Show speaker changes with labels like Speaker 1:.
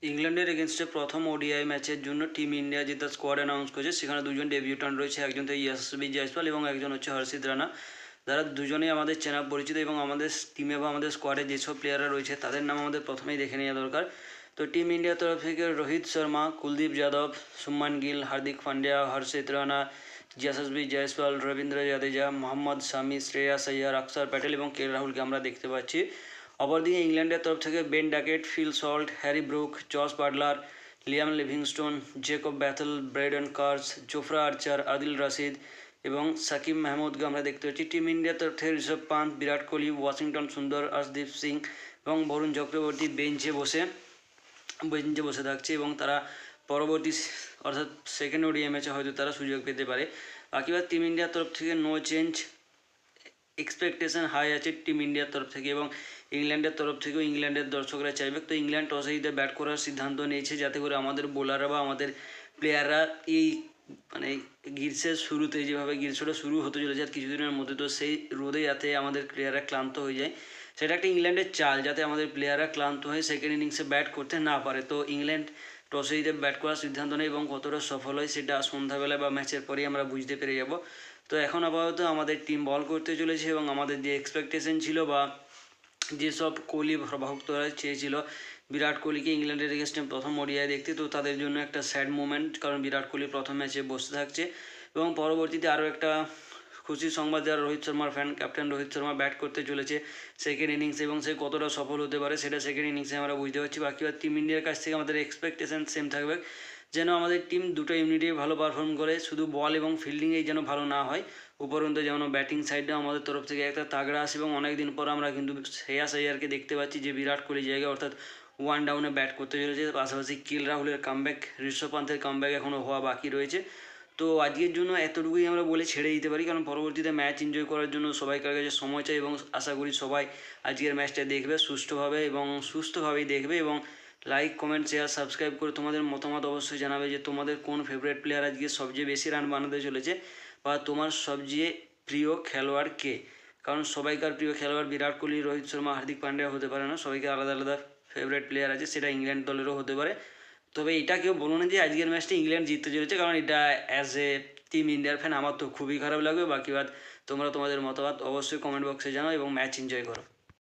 Speaker 1: ইংল্যান্ডের এগেনস্টে প্রথম ওডিআই ম্যাচের জন্য টিম ইন্ডিয়া যে তার স্কোয়াড অ্যানাউন্স করেছে, সেখানে দুজন ডেবিউটান্ট রয়েছে, একজন তো ইয়াশাসবি জয়সওয়াল এবং একজন হচ্ছে হর্ষিত রানা। যারা দুজনেই আমাদের চেনা পরিচিত এবং আমাদের টিমে বা আমাদের স্কোয়াডে যেসব প্লেয়াররা রয়েছে তাদের নাম আমাদের প্রথমেই দেখে নেওয়া দরকার। তো টিম ইন্ডিয়ার তরফ থেকে রোহিত শর্মা, কুলদীপ যাদব, শুভমান গিল, হার্দিক পান্ডিয়া, হর্ষিত রানা, ইয়াশাসবি জয়সওয়াল, রবীন্দ্র জাদেজা, মোহাম্মদ শামি, শ্রেয়াস আইয়ার, অক্ষর প্যাটেল এবং কে রাহুলকে আমরা দেখতে পাচ্ছি। অপরদিকে ইংল্যান্ডের তরফ থেকে Ben Duckett, Phil Salt, Harry Brook, Jos Buttler, Liam Livingstone, Jacob Bethell, Brydon Carse, Jofra Archer, Adil Rashid এবং সাকিব মাহমুদকে আমরা দেখতে পাচ্ছি। টিম ইন্ডিয়ার তরফ থেকে ঋষভ পান্ত, বিরাট কোহলি, ওয়াশিংটন সুন্দর, অর্শদীপ সিং এবং বরুণ চক্রবর্তী বেঞ্চে বসে থাকছে এবং তারা পরবর্তী অর্থাৎ সেকেন্ড ওডিআই ম্যাচে হয়তো তারা সুযোগ পেতে পারে। বাকিবার টিম ইন্ডিয়ার তরফ থেকে নো চেঞ্জ, এক্সপেকটেশন হাই আছে টিম ইন্ডিয়ার তরফ থেকে এবং ইংল্যান্ডের তরফ থেকেও ইংল্যান্ডের দর্শকরা চাইবে। তো ইংল্যান্ড টসে জিতে ব্যাট করার সিদ্ধান্ত নিয়েছে, যাতে করে আমাদের বোলাররা বা আমাদের প্লেয়াররা এই গ্রীষ্মের শুরুতে যেভাবে গ্রীষ্মটা শুরু হতে চলেছে আর কিছুদিনের মধ্যে, তো সেই রোদে যাতে আমাদের প্লেয়াররা ক্লান্ত হয়ে যায়, সেটা একটা ইংল্যান্ডের চাল, যাতে আমাদের প্লেয়াররা ক্লান্ত হয়ে সেকেন্ড ইনিংসে ব্যাট করতে না পারে। তো ইংল্যান্ড টসে জিতে ব্যাট করার সিদ্ধান্ত নেয় এবং কতটা সফল হয় সেটা সন্ধ্যাবেলায় বা ম্যাচের পরেই আমরা বুঝতে পেরে যাব। তো এখন আপাতত আমাদের টিম বল করতে চলেছে এবং আমাদের যে এক্সপেকটেশন ছিল বা যেসব কোহলি ভক্তরা চেয়েছিল বিরাট কোহলিকে ইংল্যান্ডের এগেনস্টে প্রথম ওডিআই দেখতে, তো তাদের জন্য একটা স্যাড মোমেন্ট, কারণ বিরাট কোহলি প্রথম ম্যাচে বসে থাকছে। এবং পরবর্তীতে আরও একটা খুশির সংবাদ, যারা রোহিত শর্মার fan, captain Rohit Sharma bat করতে চলেছে সেকেন্ড ইনিংসে এবং সে কতটা সফল হতে পারে সেটা সেকেন্ড ইনিংসে আমরা বুঝতে পারছি। বাকি টিম ইন্ডিয়ার কাছ থেকে আমাদের এক্সপেকটেশন সেম থাকবে, যেন আমাদের টিম দুটো ইউনিটেই ভালো পারফর্ম করে, শুধু বল এবং ফিল্ডিংয়েই যেন ভালো না হয়, উপরন্তু যেমন ব্যাটিং সাইডে আমাদের তরফ থেকে একটা তাগড়া আসে। এবং অনেক দিন পর আমরা কিন্তু শ্রেয়াস আইয়ারকে দেখতে পাচ্ছি যে বিরাট কোহলি জায়গায় অর্থাৎ ওয়ান ডাউনে ব্যাট করতে চলেছে। পাশাপাশি কে রাহুলের কামব্যাক, ঋষভ পান্তের কামব্যাক এখনও হওয়া বাকি রয়েছে। তো আজকের জন্য এতটুকুই আমরা বলে ছেড়ে দিতে পারি, কারণ পরবর্তীতে ম্যাচ এনজয় করার জন্য সবাইকার কাছে সময় চাই এবং আশা করি সবাই আজকের ম্যাচটা দেখবে সুষ্ঠুভাবে এবং সুস্থভাবেই দেখবে। এবং লাইক, কমেন্ট, শেয়ার, সাবস্ক্রাইব করে তোমাদের মতামত অবশ্যই জানাবে যে তোমাদের কোন ফেভারিট প্লেয়ার আজকে সবচেয়ে বেশি রান বানাতে চলেছে বা তোমার সবচেয়ে প্রিয় খেলোয়াড় কে। কারণ সবাইকার প্রিয় খেলোয়াড় বিরাট কোহলি, রোহিত শর্মা, হার্দিক পান্ডিয়া হতে পারে না, সবাইকে আলাদা আলাদা ফেভারিট প্লেয়ার আছে, সেটা ইংল্যান্ড দলেরও হতে পারে। তবে এটা কেউ বলো না যে আজকের ম্যাচটা ইংল্যান্ড জিততে চলেছে, কারণ এটা অ্যাজ এ টিম ইন্ডিয়ার ফ্যান আমার তো খুবই খারাপ লাগবে। বাকি বাদ তোমরা তোমাদের মতামত অবশ্যই কমেন্ট বক্সে জানাও এবং ম্যাচ এনজয় করো।